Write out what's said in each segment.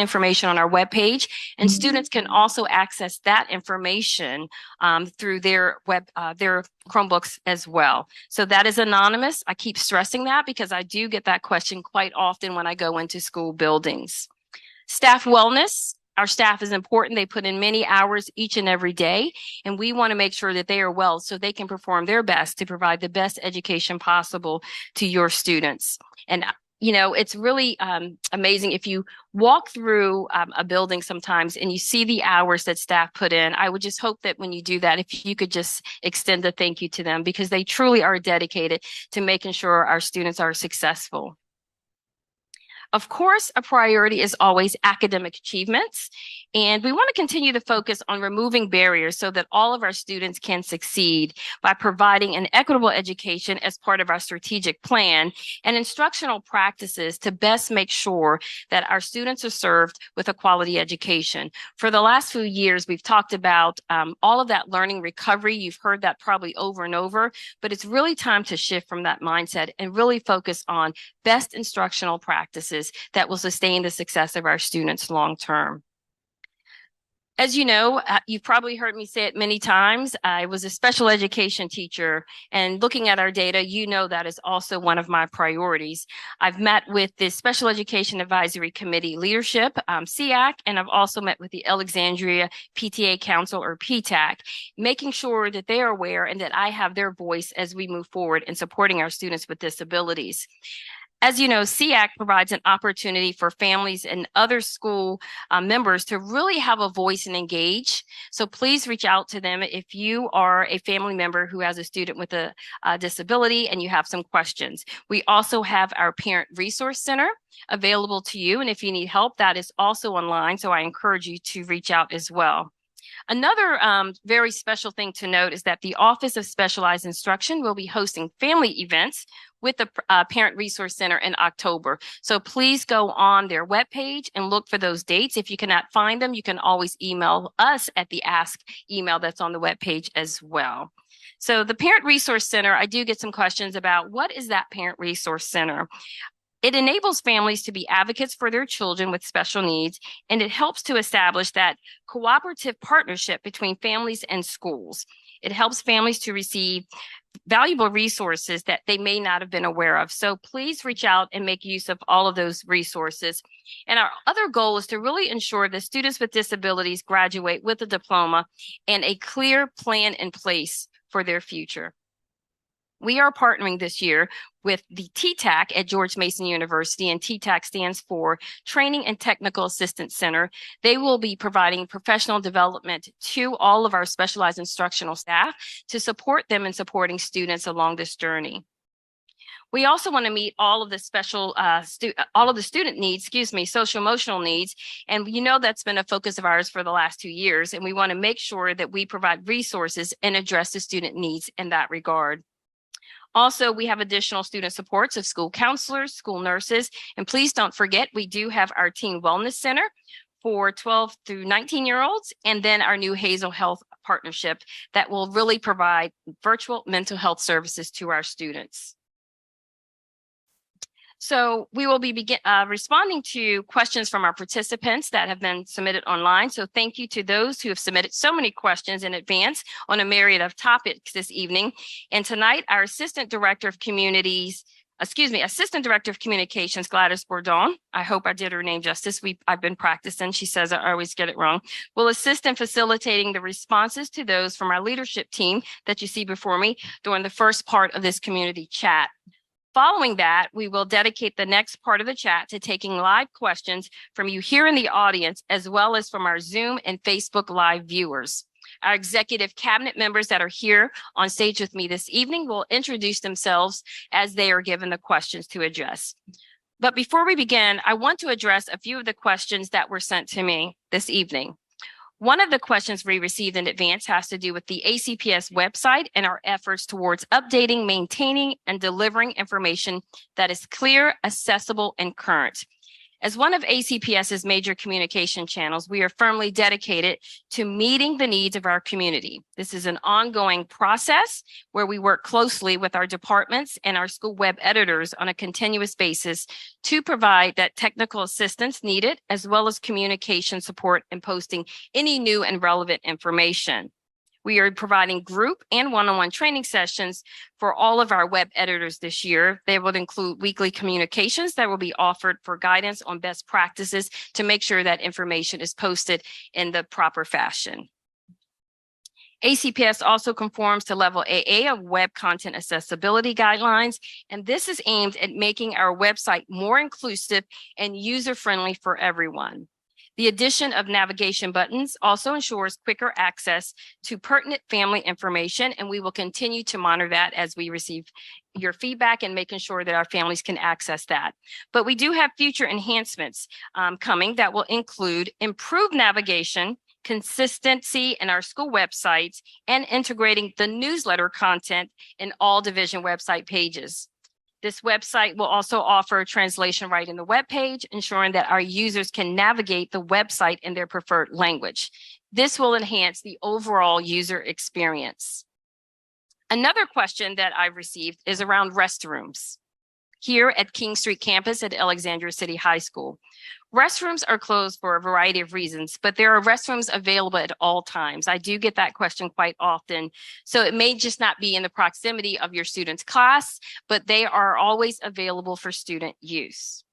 information on our webpage, and students can also access that information through their their Chromebooks as well. So that is anonymous. I keep stressing that because I do get that question quite often when I go into school buildings. Staff wellness. Our staff is important. They put in many hours each and every day, and we want to make sure that they are well so they can perform their best to provide the best education possible to your students. And you know, it's really amazing if you walk through a building sometimes and you see the hours that staff put in. I would just hope that when you do that, if you could just extend a thank you to them, because they truly are dedicated to making sure our students are successful. Of course, a priority is always academic achievements, and we want to continue to focus on removing barriers so that all of our students can succeed by providing an equitable education as part of our strategic plan and instructional practices to best make sure that our students are served with a quality education. For the last few years, we've talked about all of that learning recovery. You've heard that probably over and over, but it's really time to shift from that mindset and really focus on best instructional practices that will sustain the success of our students long term. As you know, you've probably heard me say it many times, I was a special education teacher, and looking at our data, you know that is also one of my priorities. I've met with the Special Education Advisory Committee leadership, SEAC, and I've also met with the Alexandria PTA Council, or PTAC, making sure that they are aware and that I have their voice as we move forward in supporting our students with disabilities. As you know, SEAC provides an opportunity for families and other school members to really have a voice and engage. So please reach out to them if you are a family member who has a student with a disability and you have some questions. We also have our Parent Resource Center available to you. And if you need help, that is also online. So I encourage you to reach out as well. Another very special thing to note is that the Office of Specialized Instruction will be hosting family events with the Parent Resource Center in October. So please go on their webpage and look for those dates. If you cannot find them, you can always email us at the Ask email that's on the webpage as well. So the Parent Resource Center, I do get some questions about what is that Parent Resource Center? It enables families to be advocates for their children with special needs, and it helps to establish that cooperative partnership between families and schools. It helps families to receive valuable resources that they may not have been aware of. So please reach out and make use of all of those resources. And our other goal is to really ensure that students with disabilities graduate with a diploma and a clear plan in place for their future. We are partnering this year with the TTAC at George Mason University, and TTAC stands for Training and Technical Assistance Center. They will be providing professional development to all of our specialized instructional staff to support them in supporting students along this journey. We also want to meet all of the student needs, social emotional needs. And you know that's been a focus of ours for the last 2 years. And we want to make sure that we provide resources and address the student needs in that regard. Also, we have additional student supports of school counselors, school nurses, and please don't forget, we do have our Teen Wellness Center for 12 through 19-year-olds, and then our new Hazel Health partnership that will really provide virtual mental health services to our students. So we will be responding to questions from our participants that have been submitted online. So thank you to those who have submitted so many questions in advance on a myriad of topics this evening. And tonight, our Assistant Director of Communications, Gladys Bourdon, I hope I did her name justice. I've been practicing. She says I always get it wrong. Will assist in facilitating the responses to those from our leadership team that you see before me during the first part of this community chat. Following that, we will dedicate the next part of the chat to taking live questions from you here in the audience, as well as from our Zoom and Facebook Live viewers. Our executive cabinet members that are here on stage with me this evening will introduce themselves as they are given the questions to address. But before we begin, I want to address a few of the questions that were sent to me this evening. One of the questions we received in advance has to do with the ACPS website and our efforts towards updating, maintaining, and delivering information that is clear, accessible, and current. As one of ACPS's major communication channels, we are firmly dedicated to meeting the needs of our community. This is an ongoing process where we work closely with our departments and our school web editors on a continuous basis to provide that technical assistance needed, as well as communication support and posting any new and relevant information. We are providing group and one-on-one training sessions for all of our web editors this year. They will include weekly communications that will be offered for guidance on best practices to make sure that information is posted in the proper fashion. ACPS also conforms to Level AA of Web Content Accessibility Guidelines, and this is aimed at making our website more inclusive and user-friendly for everyone. The addition of navigation buttons also ensures quicker access to pertinent family information, and we will continue to monitor that as we receive your feedback and making sure that our families can access that. But we do have future enhancements coming that will include improved navigation, consistency in our school websites, and integrating the newsletter content in all division website pages. This website will also offer translation right in the web page, ensuring that our users can navigate the website in their preferred language. This will enhance the overall user experience. Another question that I've received is around restrooms here at King Street campus at Alexandria City High School. Restrooms are closed for a variety of reasons, but there are restrooms available at all times. I do get that question quite often. So it may just not be in the proximity of your student's class, but they are always available for student use.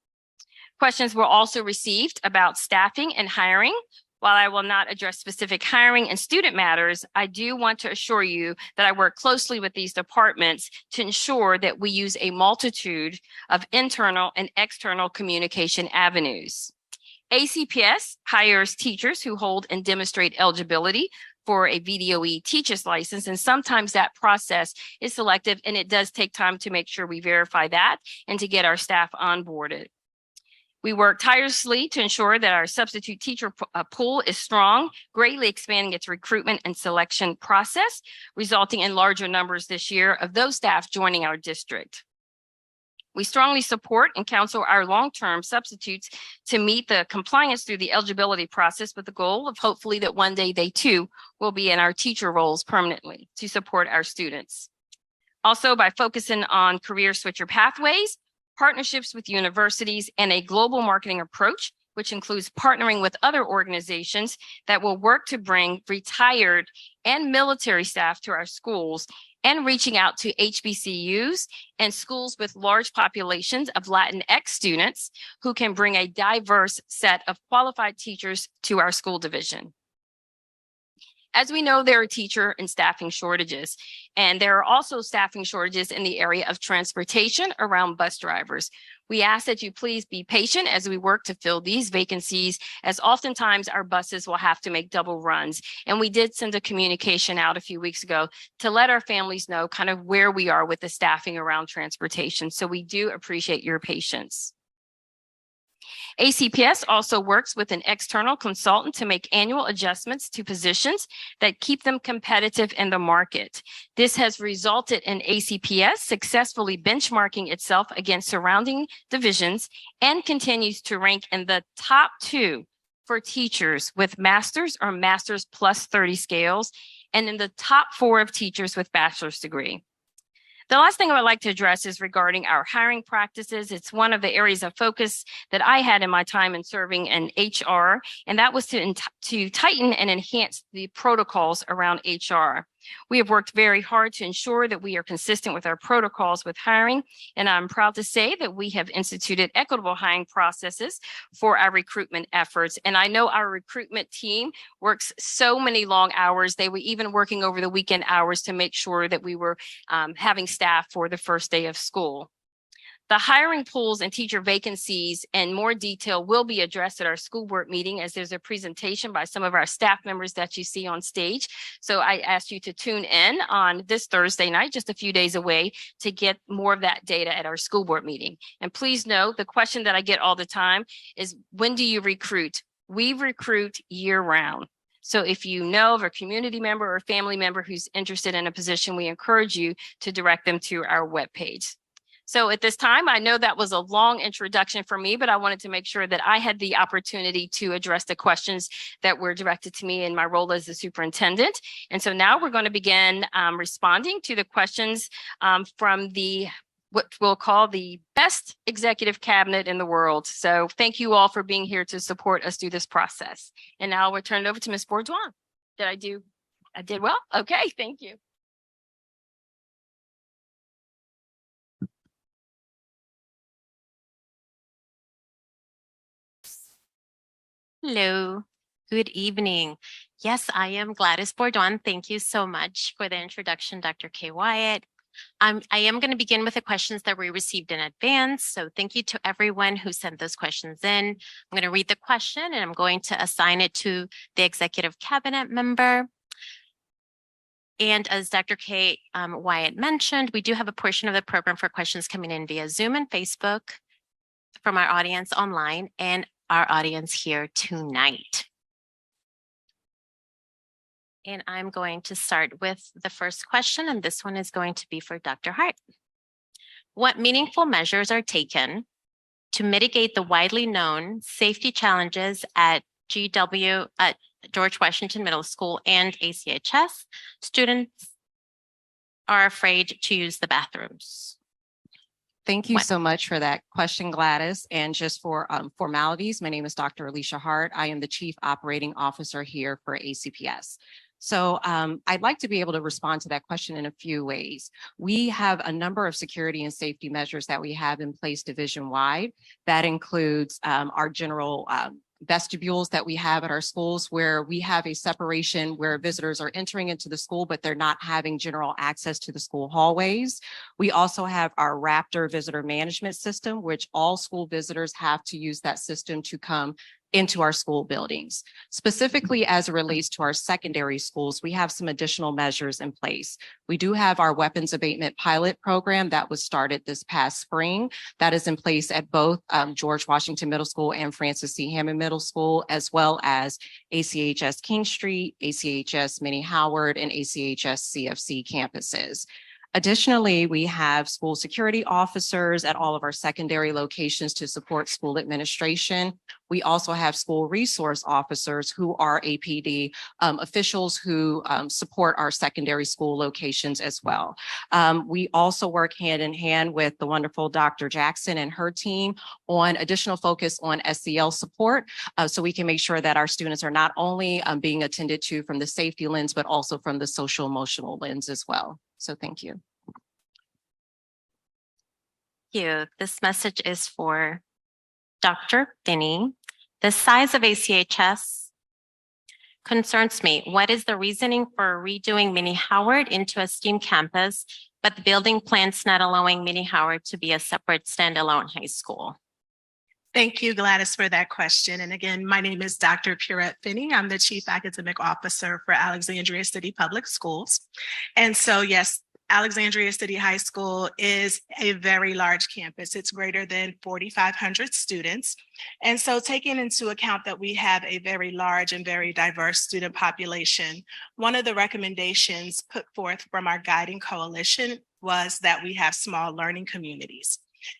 Questions were also received about staffing and hiring. While I will not address specific hiring and student matters, I do want to assure you that I work closely with these departments to ensure that we use a multitude of internal and external communication avenues. ACPS hires teachers who hold and demonstrate eligibility for a VDOE teacher's license, and sometimes that process is selective, and it does take time to make sure we verify that and to get our staff onboarded. We work tirelessly to ensure that our substitute teacher pool is strong, greatly expanding its recruitment and selection process, resulting in larger numbers this year of those staff joining our district. We strongly support and counsel our long-term substitutes to meet the compliance through the eligibility process with the goal of hopefully that one day they too will be in our teacher roles permanently to support our students. Also, by focusing on career switcher pathways, partnerships with universities, and a global marketing approach, which includes partnering with other organizations that will work to bring retired and military staff to our schools, and reaching out to HBCUs and schools with large populations of Latinx students who can bring a diverse set of qualified teachers to our school division. As we know, there are teacher and staffing shortages, and there are also staffing shortages in the area of transportation around bus drivers. We ask that you please be patient as we work to fill these vacancies, as oftentimes our buses will have to make double runs. And we did send a communication out a few weeks ago to let our families know kind of where we are with the staffing around transportation. So we do appreciate your patience. ACPS also works with an external consultant to make annual adjustments to positions that keep them competitive in the market. This has resulted in ACPS successfully benchmarking itself against surrounding divisions and continues to rank in the top 2 for teachers with master's or master's plus 30 scales, and in the top 4 of teachers with bachelor's degree. The last thing I would like to address is regarding our hiring practices. It's one of the areas of focus that I had in my time in serving in HR, and that was to tighten and enhance the protocols around HR. We have worked very hard to ensure that we are consistent with our protocols with hiring, and I'm proud to say that we have instituted equitable hiring processes for our recruitment efforts. And I know our recruitment team works so many long hours. They were even working over the weekend hours to make sure that we were having staff for the first day of school. The hiring pools and teacher vacancies in more detail will be addressed at our school board meeting, as there's a presentation by some of our staff members that you see on stage. So I ask you to tune in on this Thursday night, just a few days away, to get more of that data at our school board meeting. And please know, the question that I get all the time is, when do you recruit? We recruit year round. So if you know of a community member or family member who's interested in a position, we encourage you to direct them to our webpage. So at this time, I know that was a long introduction for me, but I wanted to make sure that I had the opportunity to address the questions that were directed to me in my role as the superintendent. And so now we're going to begin responding to the questions from what we'll call the best executive cabinet in the world. So thank you all for being here to support us through this process. And now we'll turn it over to Ms. Bourdoin. I did well? Okay, thank you. Hello, good evening. Yes, I am Gladys Bourdoin. Thank you so much for the introduction, Dr. K. Wyatt. I am going to begin with the questions that we received in advance. So thank you to everyone who sent those questions in. I'm going to read the question and I'm going to assign it to the executive cabinet member. And as Dr. K. Wyatt mentioned, we do have a portion of the program for questions coming in via Zoom and Facebook from our audience online and our audience here tonight. And I'm going to start with the first question, and this one is going to be for Dr. Hart. What meaningful measures are taken to mitigate the widely known safety challenges at George Washington Middle School and ACHS? Students are afraid to use the bathrooms. Thank you so much for that question, Gladys. And just for formalities, my name is Dr. Alicia Hart. I am the Chief Operating Officer here for ACPS. So I'd like to be able to respond to that question in a few ways. We have a number of security and safety measures that we have in place division-wide. That includes our general vestibules that we have at our schools, where we have a separation where visitors are entering into the school, but they're not having general access to the school hallways. We also have our Raptor visitor management system, which all school visitors have to use that system to come into our school buildings. Specifically, as it relates to our secondary schools, we have some additional measures in place. We do have our weapons abatement pilot program that was started this past spring. That is in place at both George Washington Middle School and Francis C. Hammond Middle School, as well as ACHS King Street, ACHS Minnie Howard, and ACHS CFC campuses. Additionally, we have school security officers at all of our secondary locations to support school administration. We also have school resource officers who are APD officials who support our secondary school locations as well. We also work hand in hand with the wonderful Dr. Jackson and her team on additional focus on SEL support, so we can make sure that our students are not only being attended to from the safety lens, but also from the social emotional lens as well. So thank you. Thank you. This message is for Dr. Finney. The size of ACHS concerns me. What is the reasoning for redoing Minnie Howard into a STEAM campus, but the building plans not allowing Minnie Howard to be a separate standalone high school? Thank you, Gladys, for that question. And again, my name is Dr. Purette Finney. I'm the Chief Academic Officer for Alexandria City Public Schools. And so, yes, Alexandria City High School is a very large campus. It's greater than 4,500 students. And so taking into account that we have a very large and very diverse student population, one of the recommendations put forth from our guiding coalition was that we have small learning communities.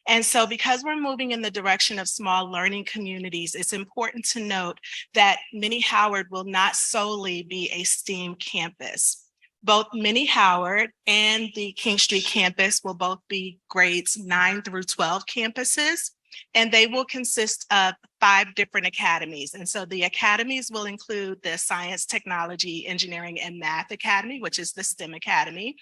And so because we're moving in the direction of small learning communities, it's important to note that Minnie Howard will not solely be a STEAM campus. Both Minnie Howard and the King Street campus will both be grades 9 through 12 campuses, and they will consist of 5 different academies. And so the academies will include the Science, Technology, Engineering, and Math Academy, which is the STEM Academy,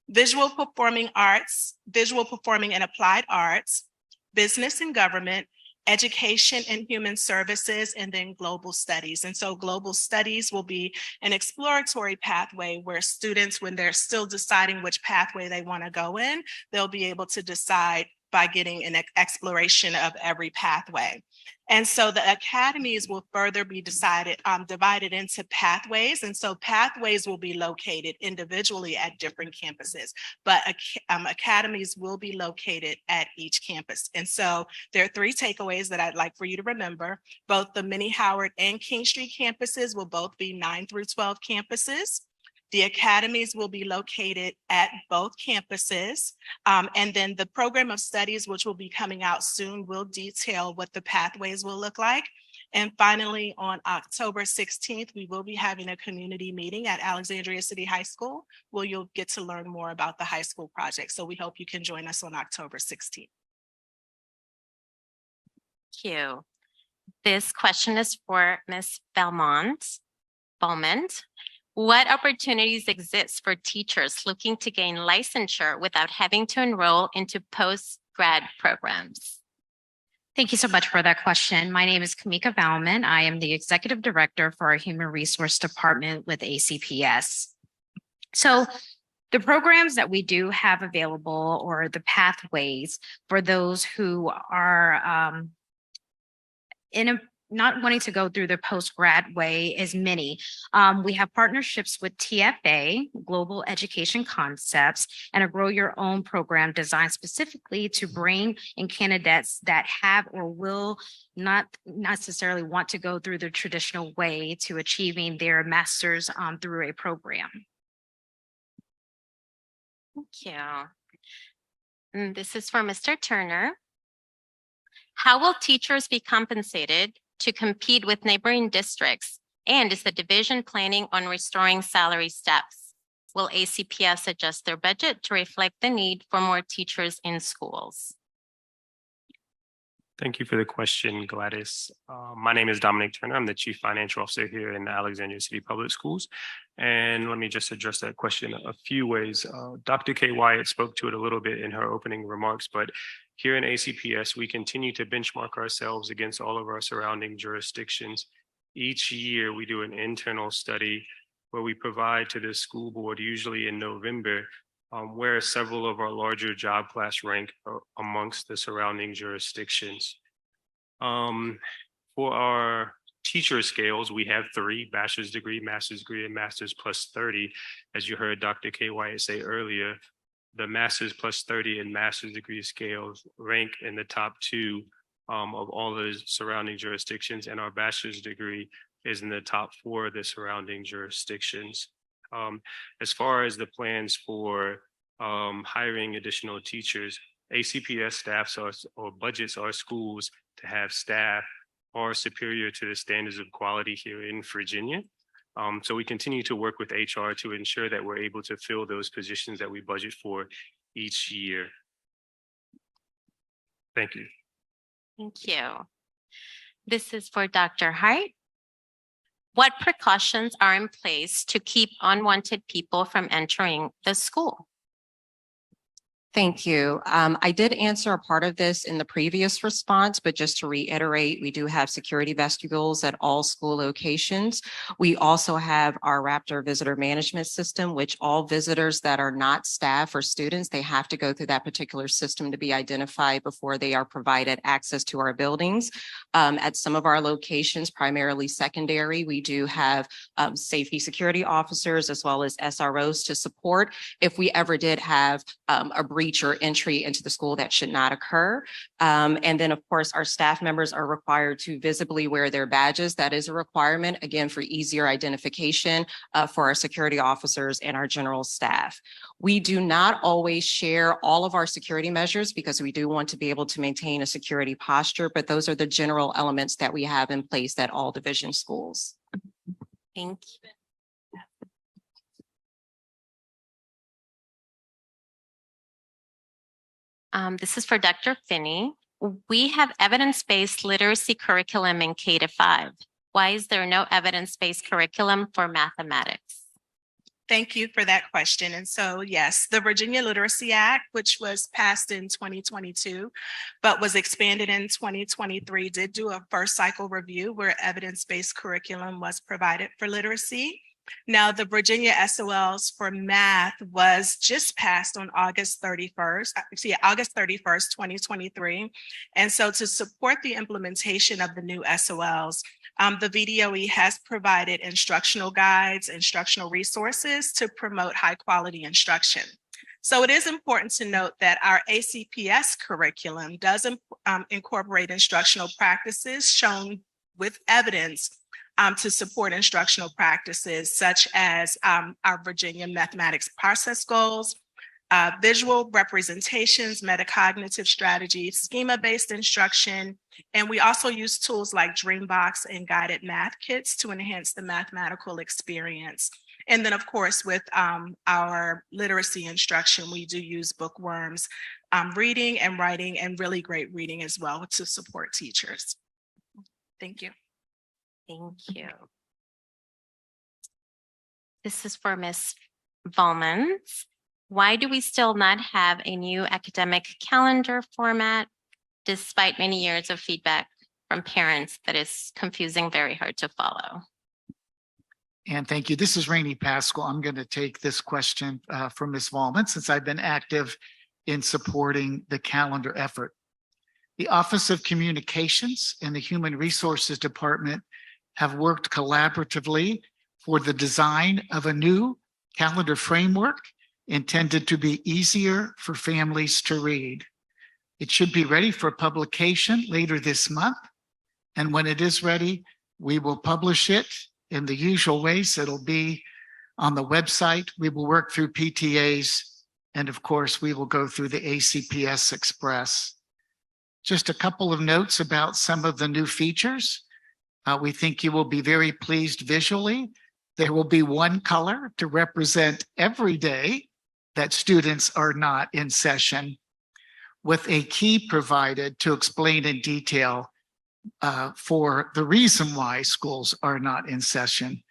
Visual Performing Arts, Visual Performing and Applied Arts, Business and Government, Education and Human Services, and then Global Studies. And so Global Studies will be an exploratory pathway where students, when they're still deciding which pathway they want to go in, they'll be able to decide by getting an exploration of every pathway. And so the academies will further be divided into pathways. And so pathways will be located individually at different campuses, but academies will be located at each campus. And so there are 3 takeaways that I'd like for you to remember. Both the Minnie Howard and King Street campuses will both be 9 through 12 campuses. The academies will be located at both campuses. And then the program of studies, which will be coming out soon, will detail what the pathways will look like. And finally, on October 16th, we will be having a community meeting at Alexandria City High School, where you'll get to learn more about the high school project. So we hope you can join us on October 16th. Thank you. This question is for Ms. Belmont. What opportunities exist for teachers looking to gain licensure without having to enroll into post-grad programs? Thank you so much for that question. My name is Kamika Bauman. I am the Executive Director for our Human Resource Department with ACPS. So the programs that we do have available, or the pathways for those who are not wanting to go through the post-grad way, is many. We have partnerships with TFA, Global Education Concepts, and a Grow Your Own program designed specifically to bring in candidates that have or will not necessarily want to go through the traditional way to achieving their master's through a program. Thank you. And this is for Mr. Turner. How will teachers be compensated to compete with neighboring districts? And is the division planning on restoring salary steps? Will ACPS adjust their budget to reflect the need for more teachers in schools? Thank you for the question, Gladys. My name is Dominic Turner. I'm the Chief Financial Officer here in the Alexandria City Public Schools. And let me just address that question a few ways. Dr. Kay Wyatt spoke to it a little bit in her opening remarks, but here in ACPS, we continue to benchmark ourselves against all of our surrounding jurisdictions. Each year, we do an internal study where we provide to the school board, usually in November, where several of our larger job class rank amongst the surrounding jurisdictions. For our teacher scales, we have 3: bachelor's degree, master's degree, and master's plus 30. As you heard Dr. Kay Wyatt say earlier, the master's plus 30 and master's degree scales rank in the top 2 of all the surrounding jurisdictions, and our bachelor's degree is in the top 4 of the surrounding jurisdictions. As far as the plans for hiring additional teachers, ACPS staffs or budgets our schools to have staff far superior to the standards of quality here in Virginia. So we continue to work with HR to ensure that we're able to fill those positions that we budget for each year. Thank you. Thank you. This is for Dr. Hart. What precautions are in place to keep unwanted people from entering the school? Thank you. I did answer a part of this in the previous response, but just to reiterate, we do have security vestibules at all school locations. We also have our Raptor visitor management system, which all visitors that are not staff or students, they have to go through that particular system to be identified before they are provided access to our buildings. At some of our locations, primarily secondary, we do have safety security officers as well as SROs to support if we ever did have a breach or entry into the school that should not occur. And then, of course, our staff members are required to visibly wear their badges. That is a requirement, again, for easier identification for our security officers and our general staff. We do not always share all of our security measures because we do want to be able to maintain a security posture, but those are the general elements that we have in place at all division schools. Thank you. This is for Dr. Finney. We have evidence-based literacy curriculum in K-5. Why is there no evidence-based curriculum for mathematics? Thank you for that question. And so, yes, the Virginia Literacy Act, which was passed in 2022, but was expanded in 2023, did do a first cycle review where evidence-based curriculum was provided for literacy. Now, the Virginia SOLs for math was just passed on August 31st, 2023. And so to support the implementation of the new SOLs, the VDOE has provided instructional guides, instructional resources to promote high quality instruction. So it is important to note that our ACPS curriculum does incorporate instructional practices shown with evidence to support instructional practices such as our Virginia mathematics process goals, visual representations, metacognitive strategies, schema-based instruction, and we also use tools like Dreambox and guided math kits to enhance the mathematical experience. And then, of course, with our literacy instruction, we do use bookworms, reading and writing, and really great reading as well to support teachers. Thank you. Thank you. This is for Ms. Volmans. Why do we still not have a new academic calendar format despite many years of feedback from parents that is confusing, very hard to follow? And thank you. This is Rainey Pascal. I'm going to take this question from Ms. Volman since I've been active in supporting the calendar effort. The Office of Communications and the Human Resources Department have worked collaboratively for the design of a new calendar framework intended to be easier for families to read. It should be ready for publication later this month. And when it is ready, we will publish it in the usual ways. It'll be on the website. We will work through PTAs. And of course, we will go through the ACPS Express. Just a couple of notes about some of the new features. We think you will be very pleased visually. There will be one color to represent every day that students are not in session, with a key provided to explain in detail for the reason why schools are not in session.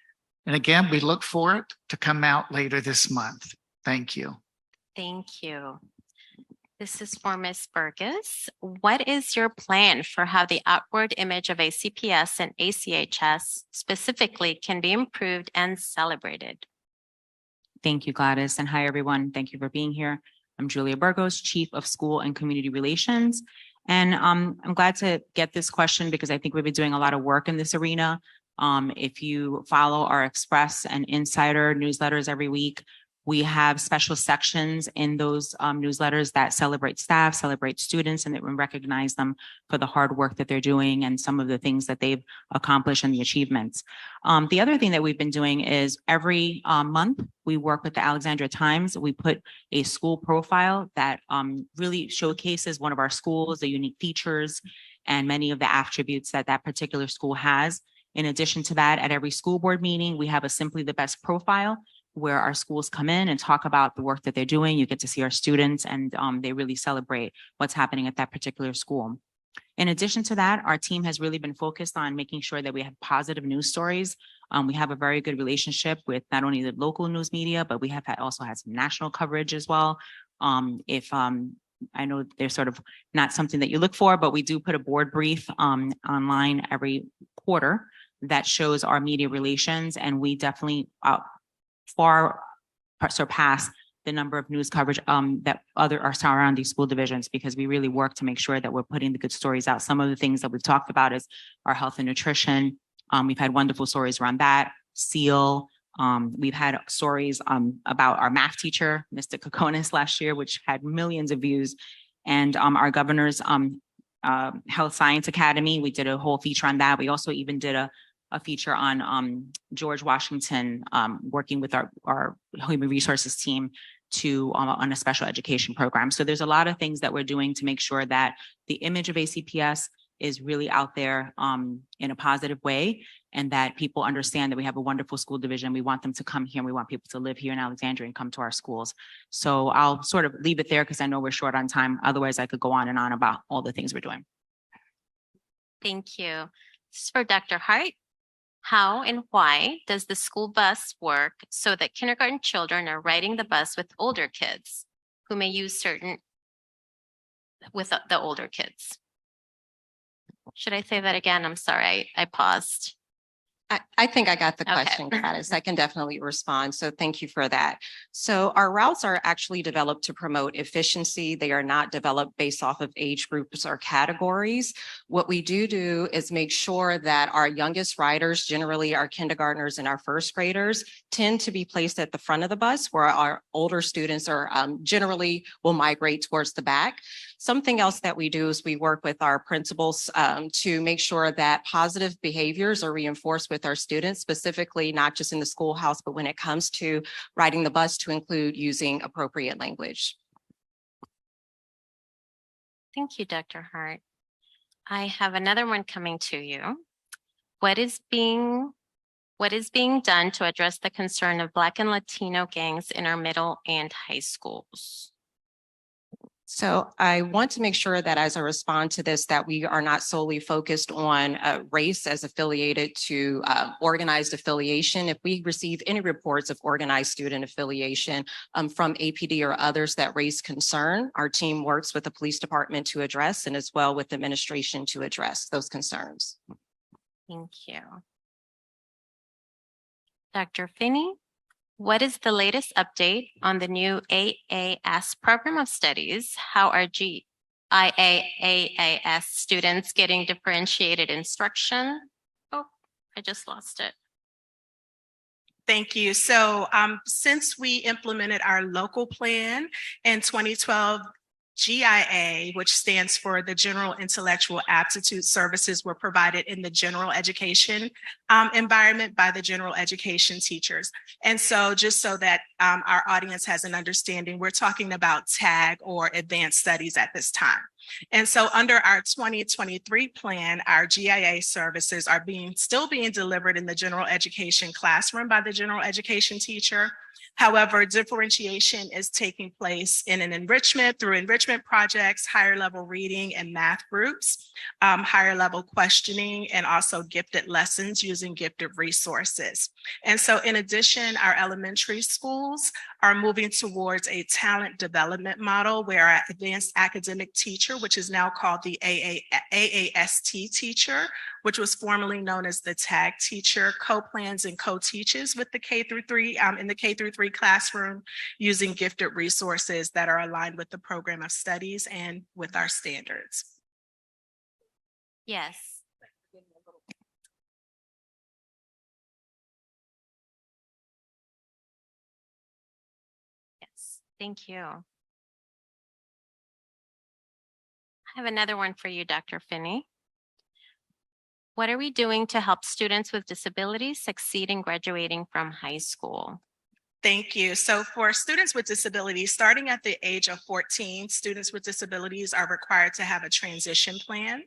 And again, we look for it to come out later this month. Thank you. Thank you. This is for Ms. Burgess. What is your plan for how the outward image of ACPS and ACHS specifically can be improved and celebrated? Thank you, Gladys. And hi, everyone. Thank you for being here. I'm Julia Burgos, Chief of School and Community Relations. And I'm glad to get this question because I think we've been doing a lot of work in this arena. If you follow our Express and Insider newsletters every week, we have special sections in those newsletters that celebrate staff, celebrate students, and that we recognize them for the hard work that they're doing and some of the things that they've accomplished and the achievements. The other thing that we've been doing is every month we work with the Alexandria Times. We put a school profile that really showcases one of our schools, the unique features, and many of the attributes that that particular school has. In addition to that, at every school board meeting, we have a Simply the Best profile where our schools come in and talk about the work that they're doing. You get to see our students and they really celebrate what's happening at that particular school. In addition to that, our team has really been focused on making sure that we have positive news stories. We have a very good relationship with not only the local news media, but we have also had some national coverage as well. I know they're sort of not something that you look for, but we do put a board brief online every quarter that shows our media relations, and we definitely far surpass the number of news coverage that our surrounding school divisions, because we really work to make sure that we're putting the good stories out. Some of the things that we've talked about is our health and nutrition. We've had wonderful stories around that. SEAL. We've had stories about our math teacher, Mr. Kokonis, last year, which had millions of views. And our governor's Health Science Academy, we did a whole feature on that. We also even did a feature on George Washington, working with our human resources team on a special education program. So there's a lot of things that we're doing to make sure that the image of ACPS is really out there in a positive way, and that people understand that we have a wonderful school division. We want them to come here, and we want people to live here in Alexandria and come to our schools. So I'll sort of leave it there because I know we're short on time. Otherwise, I could go on and on about all the things we're doing. Thank you. This is for Dr. Hart. How and why does the school bus work so that kindergarten children are riding the bus with older kids who may use with the older kids? Should I say that again? I'm sorry, I paused. I think I got the Okay. question, Gladys. I can definitely respond. So thank you for that. So our routes are actually developed to promote efficiency. They are not developed based off of age groups or categories. What we do is make sure that our youngest riders, generally our kindergartners and our first graders, tend to be placed at the front of the bus, where our older students are generally will migrate towards the back. Something else that we do is we work with our principals to make sure that positive behaviors are reinforced with our students, specifically not just in the schoolhouse, but when it comes to riding the bus, to include using appropriate language. Thank you, Dr. Hart. I have another one coming to you. What is being done to address the concern of Black and Latino gangs in our middle and high schools? So I want to make sure that as I respond to this, that we are not solely focused on race as affiliated to organized affiliation. If we receive any reports of organized student affiliation from APD or others that raise concern, our team works with the police department to address, and as well with administration to address those concerns. Thank you. Dr. Finney, what is the latest update on the new AAS program of studies? How are GIAAS students getting differentiated instruction? Oh, I just lost it. Thank you. So since we implemented our local plan in 2012, GIA, which stands for the General Intellectual Aptitude Services, were provided in the general education environment by the general education teachers. And so just so that our audience has an understanding, we're talking about TAG or advanced studies at this time. And so under our 2023 plan, our GIA services are still being delivered in the general education classroom by the general education teacher. However, differentiation is taking place in through enrichment projects, higher level reading and math groups, higher level questioning, and also gifted lessons using gifted resources. And so in addition, our elementary schools are moving towards a talent development model where our advanced academic teacher, which is now called the AAST teacher, which was formerly known as the TAG teacher, co-plans and co-teaches with the K-3 in the K-3 classroom using gifted resources that are aligned with the program of studies and with our standards. Yes. Yes, thank you. I have another one for you, Dr. Finney. What are we doing to help students with disabilities succeed in graduating from high school? Thank you. So for students with disabilities, starting at the age of 14, students with disabilities are required to have a transition plan.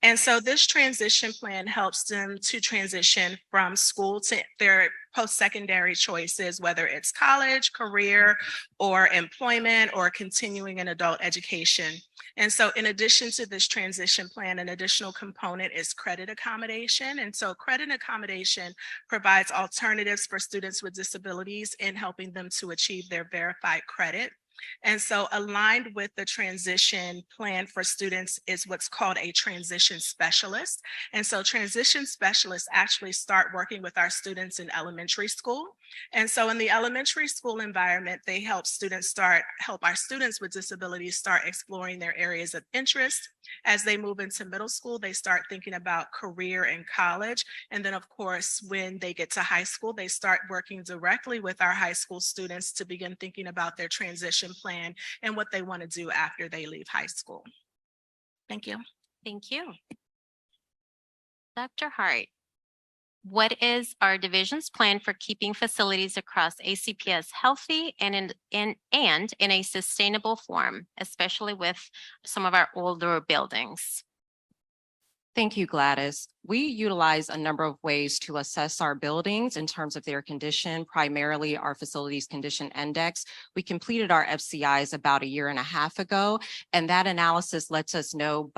And so this transition plan helps them to transition from school to their post-secondary choices, whether it's college, career, or employment, or continuing in adult education. And so in addition to this transition plan, an additional component is credit accommodation. And so credit accommodation provides alternatives for students with disabilities in helping them to achieve their verified credit. And so aligned with the transition plan for students is what's called a transition specialist. And so transition specialists actually start working with our students in elementary school. And so in the elementary school environment, they help our students with disabilities start exploring their areas of interest. As they move into middle school, they start thinking about career and college. And then of course, when they get to high school, they start working directly with our high school students to begin thinking about their transition plan and what they want to do after they leave high school. Thank you. Thank you. Dr. Hart, what is our division's plan for keeping facilities across ACPS healthy and in a sustainable form, especially with some of our older buildings? Thank you, Gladys. We utilize a number of ways to assess our buildings in terms of their condition, primarily our facilities condition index. We completed our FCIs about a year and a half ago, and that analysis lets us know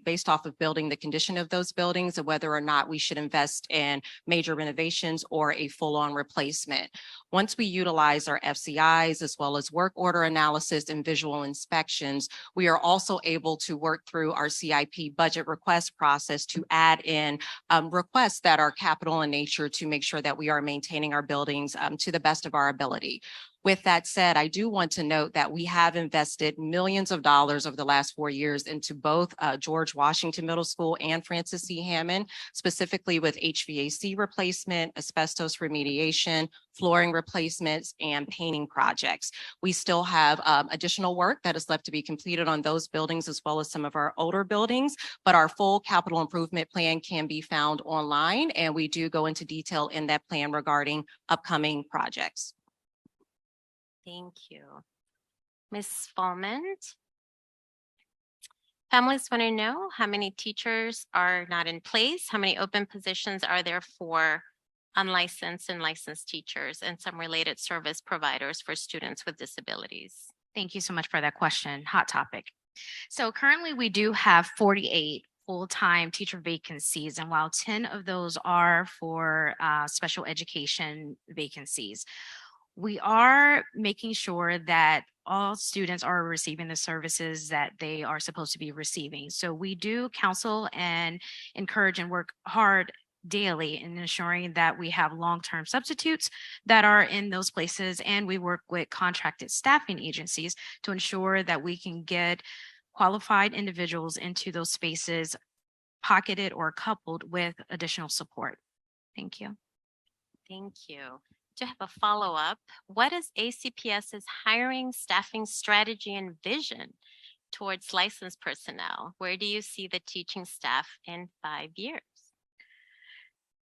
based off of building the condition of those buildings and whether or not we should invest in major renovations or a full-on replacement. Once we utilize our FCIs as well as work order analysis and visual inspections, we are also able to work through our CIP budget request process to add in requests that are capital in nature to make sure that we are maintaining our buildings to the best of our ability. With that said, I do want to note that we have invested millions of dollars over the last 4 years into both George Washington Middle School and Francis C. Hammond, specifically with HVAC replacement, asbestos remediation, flooring replacements, and painting projects. We still have additional work that is left to be completed on those buildings as well as some of our older buildings, but our full capital improvement plan can be found online, and we do go into detail in that plan regarding upcoming projects. Thank you. Ms. Fallment? Families want to know how many teachers are not in place, how many open positions are there for unlicensed and licensed teachers, and some related service providers for students with disabilities. Thank you so much for that question. Hot topic. So currently we do have 48 full-time teacher vacancies, and while 10 of those are for special education vacancies, we are making sure that all students are receiving the services that they are supposed to be receiving. So we do counsel and encourage and work hard daily in ensuring that we have long-term substitutes that are in those places, and we work with contracted staffing agencies to ensure that we can get qualified individuals into those spaces, pocketed or coupled with additional support. Thank you. Thank you. To have a follow-up, what is ACPS's hiring, staffing strategy and vision towards licensed personnel? Where do you see the teaching staff in 5 years?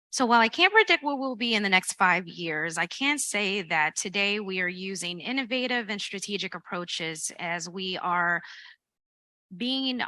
So while I can't predict what we'll be in the next 5 years, I can say that today we are using innovative and strategic approaches as we are being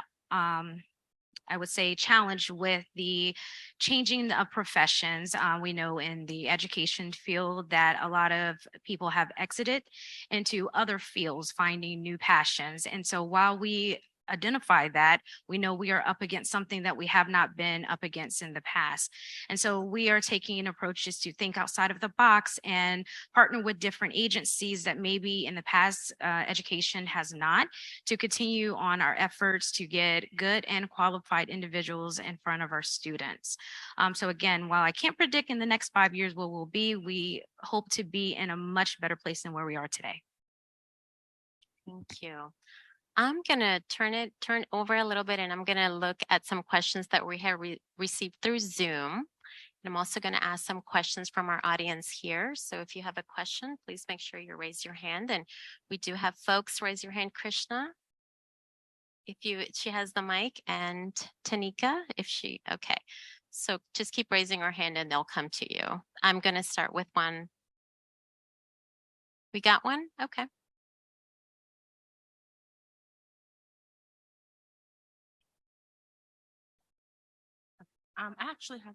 I would say challenged with the changing of professions. We know in the education field that a lot of people have exited into other fields, finding new passions. And so while we identify that, we know we are up against something that we have not been up against in the past. And so we are taking approaches to think outside of the box and partner with different agencies that maybe in the past education has not, to continue on our efforts to get good and qualified individuals in front of our students. So again, while I can't predict in the next 5 years what we'll be, we hope to be in a much better place than where we are today. Thank you. I'm going to turn over a little bit, and I'm going to look at some questions that we have received through Zoom. And I'm also going to ask some questions from our audience here. So if you have a question, please make sure you raise your hand. And we do have folks raise your hand. Krishna, she has the mic, and Tanika, okay. So just keep raising your hand and they'll come to you. I'm going to start with one. We got one? Okay.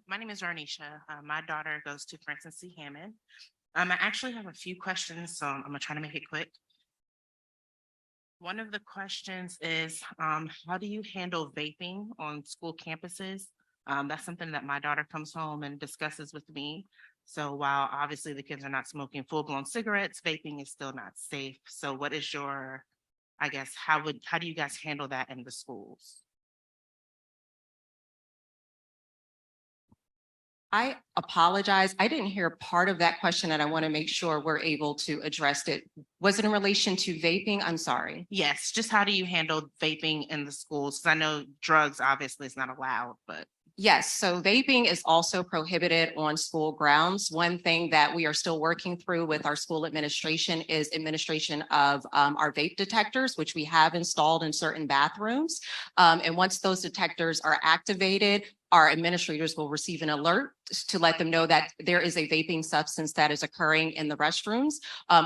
My name is Arnisha. My daughter goes to Francis C. Hammond. I actually have a few questions, so I'm gonna try to make it quick. One of the questions is, how do you handle vaping on school campuses? That's something that my daughter comes home and discusses with me. So while obviously the kids are not smoking full-blown cigarettes, vaping is still not safe. So what is your, I guess, how do you guys handle that in the schools? I apologize. I didn't hear part of that question, and I want to make sure we're able to address it. Was it in relation to vaping? I'm sorry. Yes, just how do you handle vaping in the schools? 'Cause I know drugs obviously is not allowed, but. Yes, so vaping is also prohibited on school grounds. One thing that we are still working through with our school administration is administration of our vape detectors, which we have installed in certain bathrooms. And once those detectors are activated, our administrators will receive an alert to let them know that there is a vaping substance that is occurring in the restrooms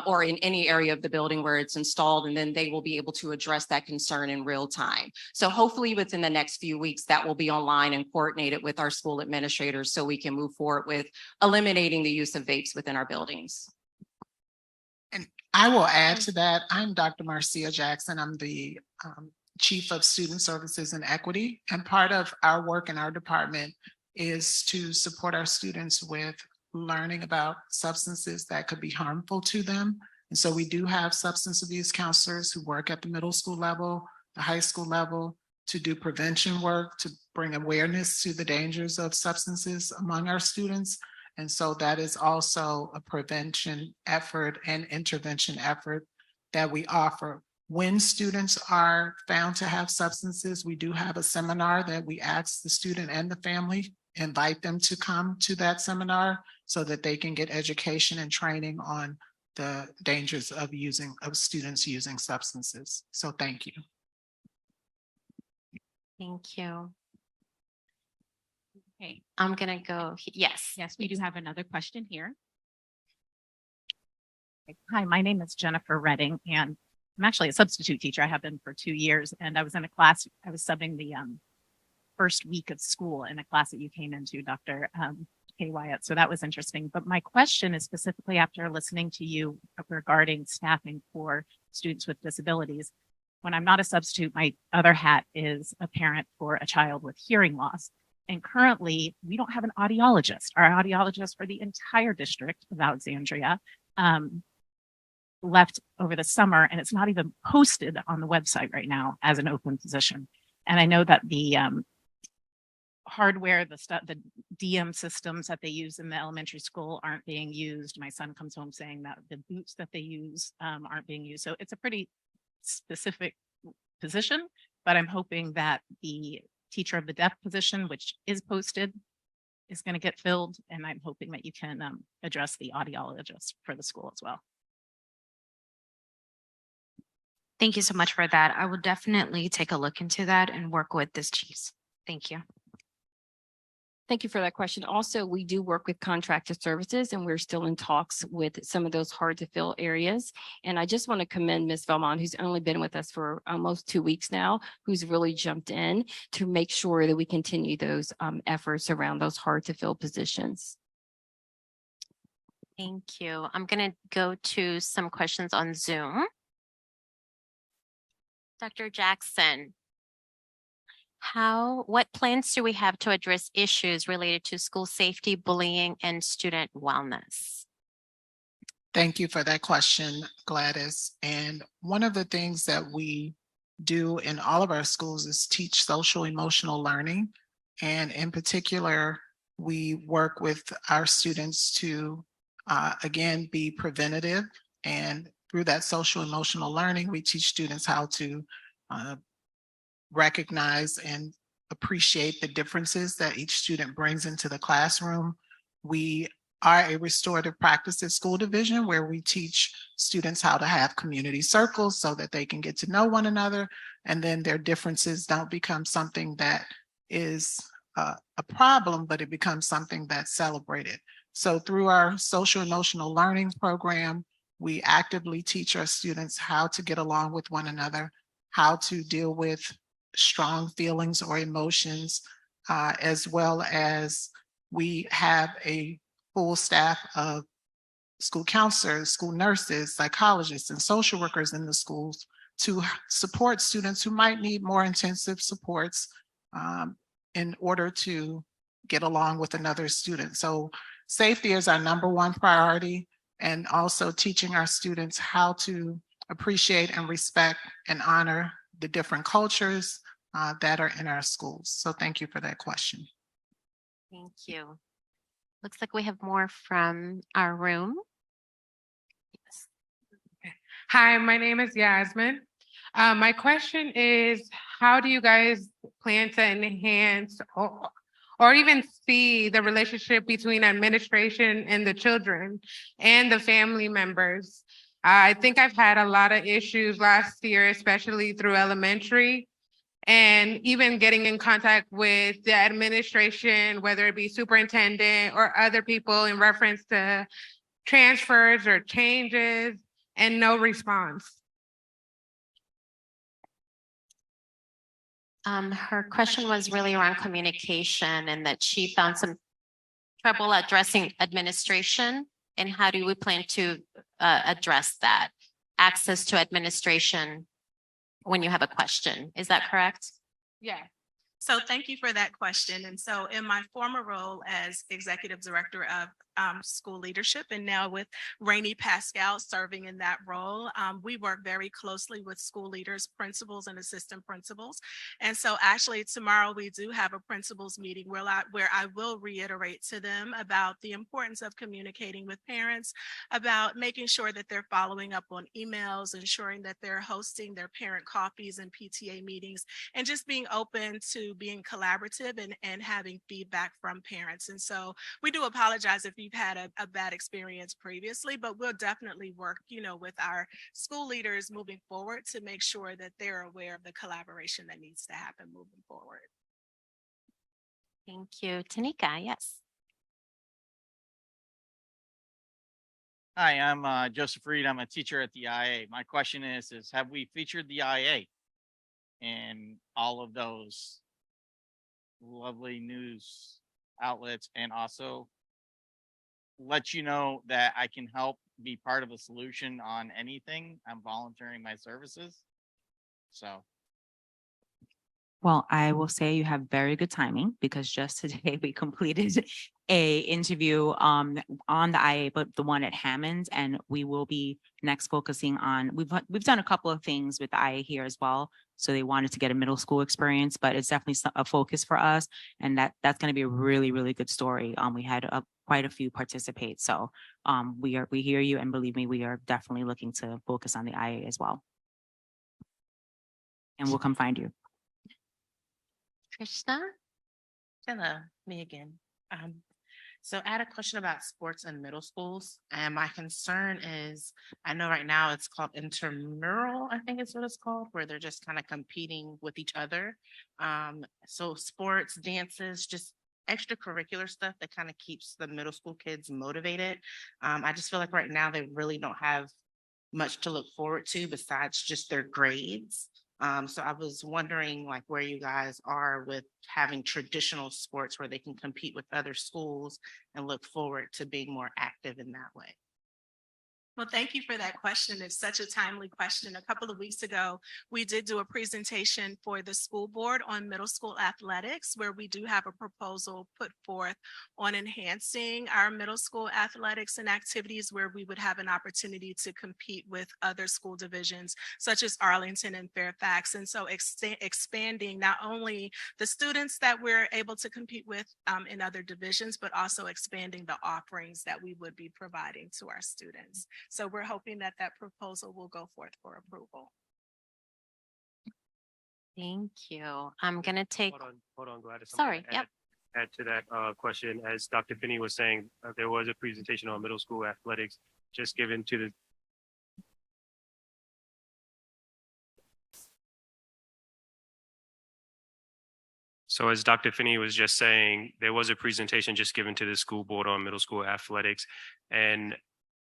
or in any area of the building where it's installed, and then they will be able to address that concern in real time. So hopefully within the next few weeks, that will be online and coordinated with our school administrators so we can move forward with eliminating the use of vapes within our buildings. And I will add to that. I'm Dr. Marcia Jackson. I'm the Chief of Student Services and Equity. And part of our work in our department is to support our students with learning about substances that could be harmful to them. And so we do have substance abuse counselors who work at the middle school level, the high school level, to do prevention work, to bring awareness to the dangers of substances among our students, And so that is also a prevention effort and intervention effort that we offer. When students are found to have substances, we do have a seminar that we ask the student and the family, invite them to come to that seminar so that they can get education and training on the dangers of students using substances. So thank you. Thank you. Okay. I'm gonna go, yes. Yes, we do have another question here. Hi, my name is Jennifer Redding, and I'm actually a substitute teacher. I have been for 2 years, and I was in a class, I was subbing the first week of school in a class that you came into, Dr. K. Wyatt. So that was interesting. But my question is specifically after listening to you regarding staffing for students with disabilities. When I'm not a substitute, my other hat is a parent for a child with hearing loss. And currently, we don't have an audiologist. Our audiologist for the entire district of Alexandria left over the summer, and it's not even posted on the website right now as an open position. And I know that the hardware, the DM systems that they use in the elementary school aren't being used. My son comes home saying that the boots that they use aren't being used. So it's a pretty specific position, but I'm hoping that the teacher of the deaf position, which is posted, is going to get filled. And I'm hoping that you can address the audiologist for the school as well. Thank you so much for that. I will definitely take a look into that and work with this chiefs. Thank you. Thank you for that question. Also, we do work with contracted services, and we're still in talks with some of those hard to fill areas. And I just want to commend Ms. Velmont, who's only been with us for almost 2 weeks now, who's really jumped in to make sure that we continue those efforts around those hard to fill positions. Thank you. I'm going to go to some questions on Zoom. Dr. Jackson, what plans do we have to address issues related to school safety, bullying, and student wellness? Thank you for that question, Gladys. And one of the things that we do in all of our schools is teach social emotional learning. And in particular, we work with our students to, again, be preventative. And through that social emotional learning, we teach students how to recognize and appreciate the differences that each student brings into the classroom. We are a restorative practices school division where we teach students how to have community circles so that they can get to know one another, and then their differences don't become something that is a problem, but it becomes something that's celebrated. So through our social emotional learning program, we actively teach our students how to get along with one another, how to deal with strong feelings or emotions, as well as we have a full staff of school counselors, school nurses, psychologists, and social workers in the schools to support students who might need more intensive supports in order to get along with another student. So safety is our #1 priority, and also teaching our students how to appreciate and respect and honor the different cultures that are in our schools. So thank you for that question. Thank you. Looks like we have more from our room. Yes. Hi, my name is Yasmin. My question is, how do you guys plan to enhance or even see the relationship between administration and the children and the family members? I think I've had a lot of issues last year, especially through elementary, and even getting in contact with the administration, whether it be superintendent or other people in reference to transfers or changes, and no response. Her question was really around communication and that she found some trouble addressing administration. And how do we plan to address that? Access to administration when you have a question. Is that correct? Yeah. So thank you for that question. And so in my former role as executive director of school leadership, and now with Rainey Pascal serving in that role, we work very closely with school leaders, principals, and assistant principals. And so actually tomorrow we do have a principals meeting where I will reiterate to them about the importance of communicating with parents, about making sure that they're following up on emails, ensuring that they're hosting their parent coffees and PTA meetings, and just being open to being collaborative and having feedback from parents. And so we do apologize if you've had a bad experience previously, but we'll definitely work, with our school leaders moving forward to make sure that they're aware of the collaboration that needs to happen moving forward. Thank you. Tanika, yes. Hi, I'm Joseph Reed. I'm a teacher at the IA. My question is have we featured the IA in all of those lovely news outlets, and also let you know that I can help be part of a solution on anything? I'm volunteering my services. So. Well, I will say you have very good timing because just today we completed a interview on the IA, but the one at Hammond, and we will be next focusing on, we've done a couple of things with the IA here as well. So they wanted to get a middle school experience, but it's definitely a focus for us, and that's going to be a really, really good story. We had quite a few participate, so we hear you, and believe me, we are definitely looking to focus on the IA as well, and we'll come find you. Krishna? Hello, me again. So I had a question about sports in middle schools, and my concern is, I know right now it's called intramural, I think is what it's called, where they're just kind of competing with each other. So sports, dances, just extracurricular stuff that kind of keeps the middle school kids motivated. I just feel like right now they really don't have much to look forward to besides just their grades. So I was wondering like where you guys are with having traditional sports where they can compete with other schools and look forward to being more active in that way. Well, thank you for that question. It's such a timely question. A couple of weeks ago, we did do a presentation for the school board on middle school athletics, where we do have a proposal put forth on enhancing our middle school athletics and activities where we would have an opportunity to compete with other school divisions, such as Arlington and Fairfax. And so expanding not only the students that we're able to compete with in other divisions, but also expanding the offerings that we would be providing to our students. So we're hoping that that proposal will go forth for approval. Thank you. I'm going to take. Hold on, Gladys. Sorry. Yep. Add to that question, as Dr. Finney was saying, there was a presentation on middle school athletics just given to the. So as Dr. Finney was just saying, there was a presentation just given to the school board on middle school athletics, and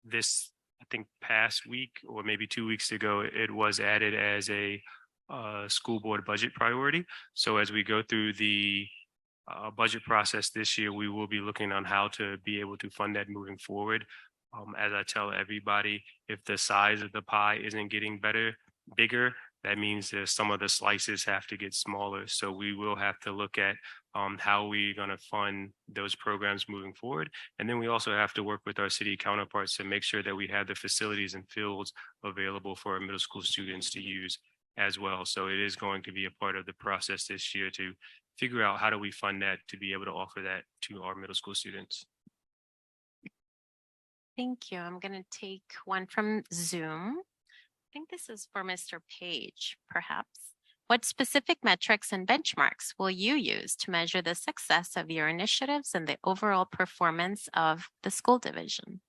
this, I think, past week or maybe 2 weeks ago, it was added as a school board budget priority. So as we go through the budget process this year, we will be looking on how to be able to fund that moving forward. As I tell everybody, if the size of the pie isn't getting bigger, that means that some of the slices have to get smaller. So we will have to look at how we're going to fund those programs moving forward. And then we also have to work with our city counterparts to make sure that we have the facilities and fields available for our middle school students to use as well. So it is going to be a part of the process this year to figure out how do we fund that to be able to offer that to our middle school students. Thank you. I'm going to take one from Zoom. I think this is for Mr. Page, perhaps. What specific metrics and benchmarks will you use to measure the success of your initiatives and the overall performance of the school division?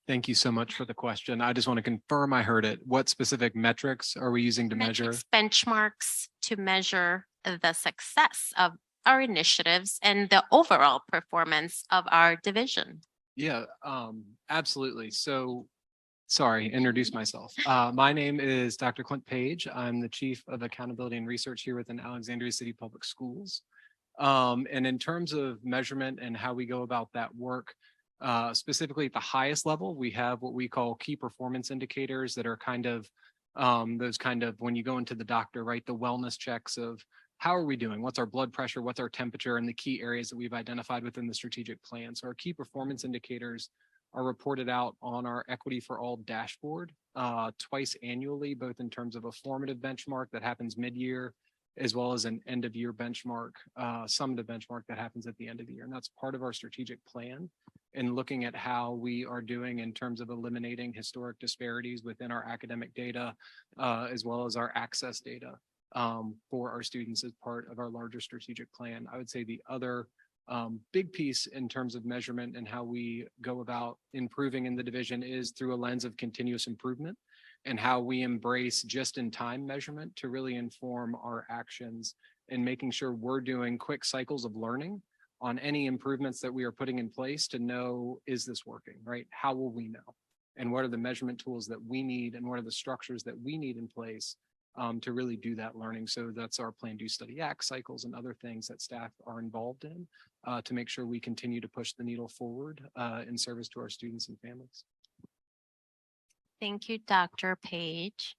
Thank you so much for the question. I just want to confirm I heard it. What specific metrics are we using to measure? Benchmarks to measure the success of our initiatives and the overall performance of our division. Yeah, absolutely. So, sorry, introduce myself. My name is Dr. Clint Page. I'm the Chief of Accountability and Research here within Alexandria City Public Schools. And in terms of measurement and how we go about that work, specifically at the highest level, we have what we call key performance indicators that are kind of those kind of, when you go into the doctor, right, the wellness checks of how are we doing? What's our blood pressure? What's our temperature? And the key areas that we've identified within the strategic plan. So our key performance indicators are reported out on our Equity for All dashboard twice annually, both in terms of a formative benchmark that happens mid-year, as well as an end of year benchmark, summative benchmark that happens at the end of the year. And that's part of our strategic plan in looking at how we are doing in terms of eliminating historic disparities within our academic data, as well as our access data for our students as part of our larger strategic plan. I would say the other big piece in terms of measurement and how we go about improving in the division is through a lens of continuous improvement and how we embrace just-in-time measurement to really inform our actions and making sure we're doing quick cycles of learning on any improvements that we are putting in place to know, is this working, right? How will we know? And what are the measurement tools that we need and what are the structures that we need in place to really do that learning? So that's our plan, do, study, act cycles and other things that staff are involved in to make sure we continue to push the needle forward in service to our students and families. Thank you, Dr. Page.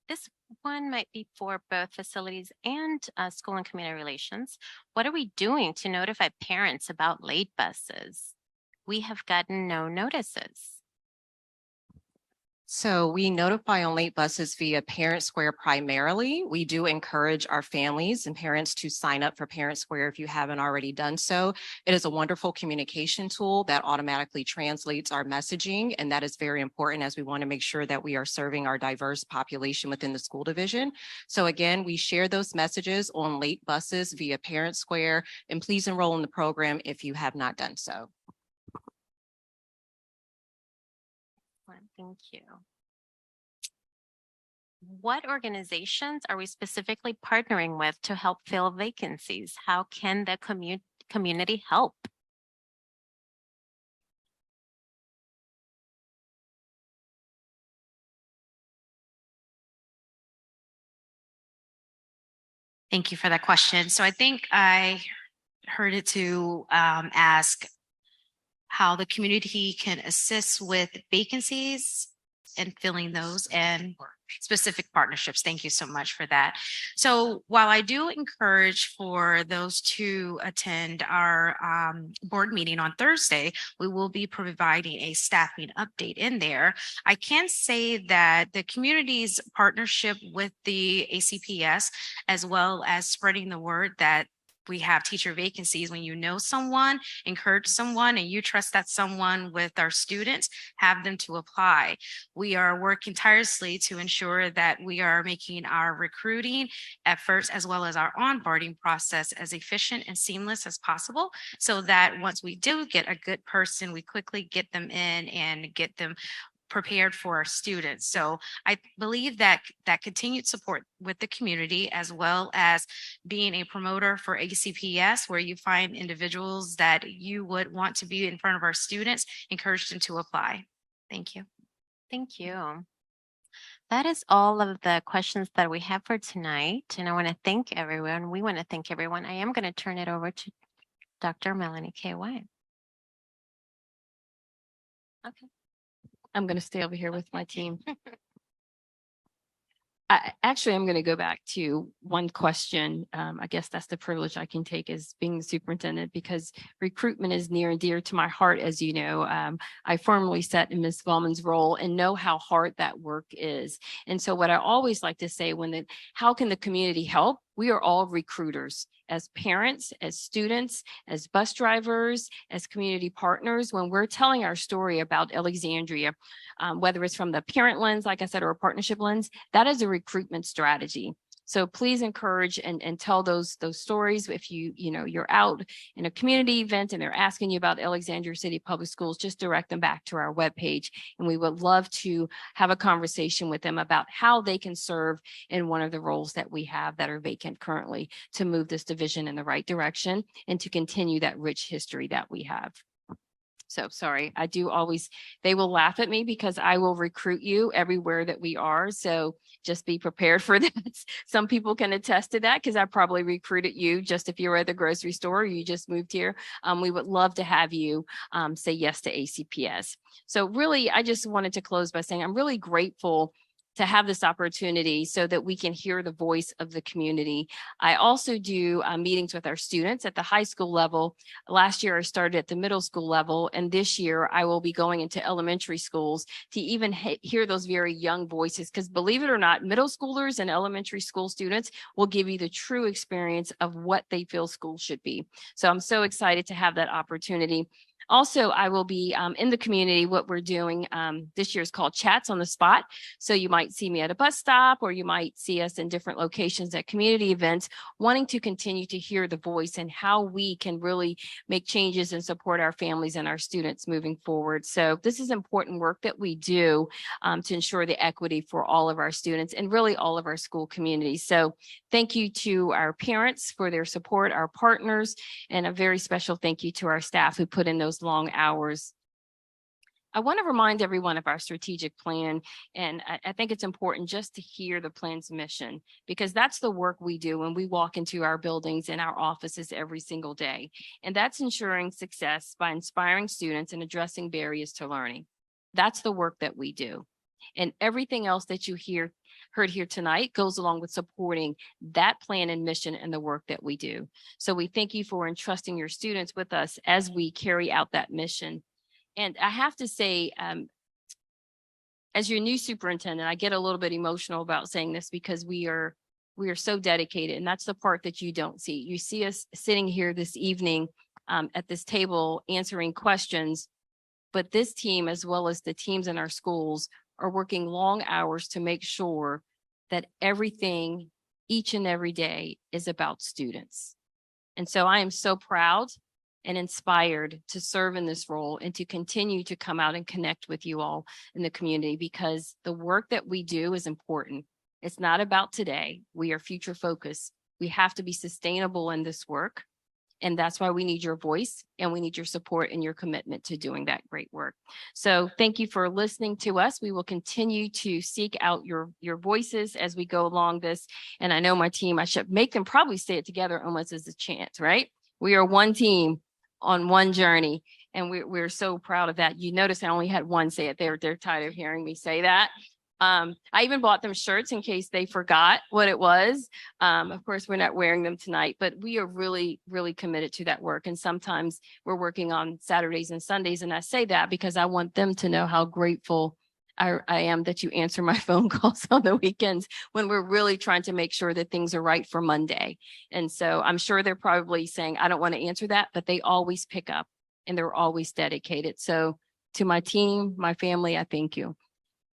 This one might be for both facilities and school and community relations. What are we doing to notify parents about late buses? We have gotten no notices. So we notify on late buses via Parent Square primarily. We do encourage our families and parents to sign up for Parent Square if you haven't already done so. It is a wonderful communication tool that automatically translates our messaging, and that is very important as we want to make sure that we are serving our diverse population within the school division. So again, we share those messages on late buses via Parent Square, and please enroll in the program if you have not done so. Thank you. What organizations are we specifically partnering with to help fill vacancies? How can the community help? Thank you for that question. So I think I heard it to ask how the community can assist with vacancies and filling those and specific partnerships. Thank you so much for that. So while I do encourage for those to attend our board meeting on Thursday, we will be providing a staffing update in there. I can say that the community's partnership with the ACPS, as well as spreading the word that we have teacher vacancies. When you know someone, encourage someone, and you trust that someone with our students, have them to apply. We are working tirelessly to ensure that we are making our recruiting efforts as well as our onboarding process as efficient and seamless as possible, so that once we do get a good person, we quickly get them in and get them prepared for our students. So I believe that continued support with the community, as well as being a promoter for ACPS, where you find individuals that you would want to be in front of our students, encourage them to apply. Thank you. Thank you. That is all of the questions that we have for tonight. And I want to thank everyone. We want to thank everyone. I am going to turn it over to Dr. Melanie K. White. Okay. I'm going to stay over here with my team. I'm going to go back to one question. I guess that's the privilege I can take as being the superintendent, because recruitment is near and dear to my heart. As you know, I formerly sat in Ms. Volman's role and know how hard that work is. And so what I always like to say, how can the community help? We are all recruiters, as parents, as students, as bus drivers, as community partners. When we're telling our story about Alexandria, whether it's from the parent lens, like I said, or a partnership lens, that is a recruitment strategy. So please encourage and tell those stories. If you're out in a community event and they're asking you about Alexandria City Public Schools, just direct them back to our webpage. And we would love to have a conversation with them about how they can serve in one of the roles that we have that are vacant currently, to move this division in the right direction and to continue that rich history that we have. So sorry, they will laugh at me because I will recruit you everywhere that we are. So just be prepared for that. Some people can attest to that, because I probably recruited you just if you were at the grocery store, or you just moved here. We would love to have you say yes to ACPS. So really, I just wanted to close by saying I'm really grateful to have this opportunity so that we can hear the voice of the community. I also do meetings with our students at the high school level. Last year, I started at the middle school level, and this year I will be going into elementary schools to even hear those very young voices. Because believe it or not, middle schoolers and elementary school students will give you the true experience of what they feel school should be. So I'm so excited to have that opportunity. Also, I will be in the community. What we're doing this year is called Chats on the Spot. So you might see me at a bus stop, or you might see us in different locations at community events, wanting to continue to hear the voice and how we can really make changes and support our families and our students moving forward. So this is important work that we do to ensure the equity for all of our students and really all of our school communities. So thank you to our parents for their support, our partners, and a very special thank you to our staff who put in those long hours. I want to remind everyone of our strategic plan, and I think it's important just to hear the plan's mission, because that's the work we do when we walk into our buildings and our offices every single day. And that's ensuring success by inspiring students and addressing barriers to learning. That's the work that we do. And everything else that you heard here tonight goes along with supporting that plan and mission and the work that we do. So we thank you for entrusting your students with us as we carry out that mission. And I have to say, as your new superintendent, I get a little bit emotional about saying this because we are so dedicated, and that's the part that you don't see. You see us sitting here this evening at this table answering questions, but this team, as well as the teams in our schools, are working long hours to make sure that everything each and every day is about students. And so I am so proud and inspired to serve in this role and to continue to come out and connect with you all in the community, because the work that we do is important. It's not about today. We are future focused. We have to be sustainable in this work. And that's why we need your voice, and we need your support and your commitment to doing that great work. So thank you for listening to us. We will continue to seek out your voices as we go along this. And I know my team, I should make them probably say it together almost as a chant, right? We are one team on one journey, and we're so proud of that. You notice I only had one say it. They're tired of hearing me say that. I even bought them shirts in case they forgot what it was. Of course, we're not wearing them tonight, but we are really, really committed to that work. And sometimes we're working on Saturdays and Sundays. And I say that because I want them to know how grateful I am that you answer my phone calls on the weekends when we're really trying to make sure that things are right for Monday. And so I'm sure they're probably saying, I don't want to answer that, but they always pick up and they're always dedicated. So to my team, my family, I thank you.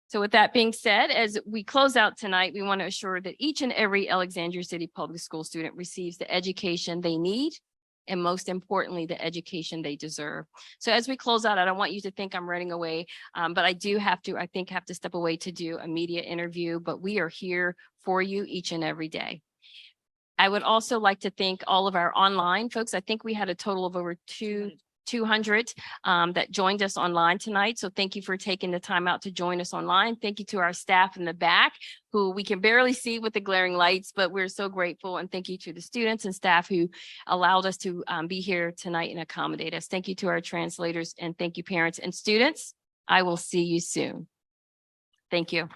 So with that being said, as we close out tonight, we want to assure that each and every Alexandria City Public School student receives the education they need, and most importantly, the education they deserve. So as we close out, I don't want you to think I'm running away, but I do have to step away to do a media interview, but we are here for you each and every day. I would also like to thank all of our online folks. I think we had a total of over 200 that joined us online tonight. So thank you for taking the time out to join us online. Thank you to our staff in the back, who we can barely see with the glaring lights, but we're so grateful. And thank you to the students and staff who allowed us to be here tonight and accommodate us. Thank you to our translators, and thank you parents and students. I will see you soon. Thank you.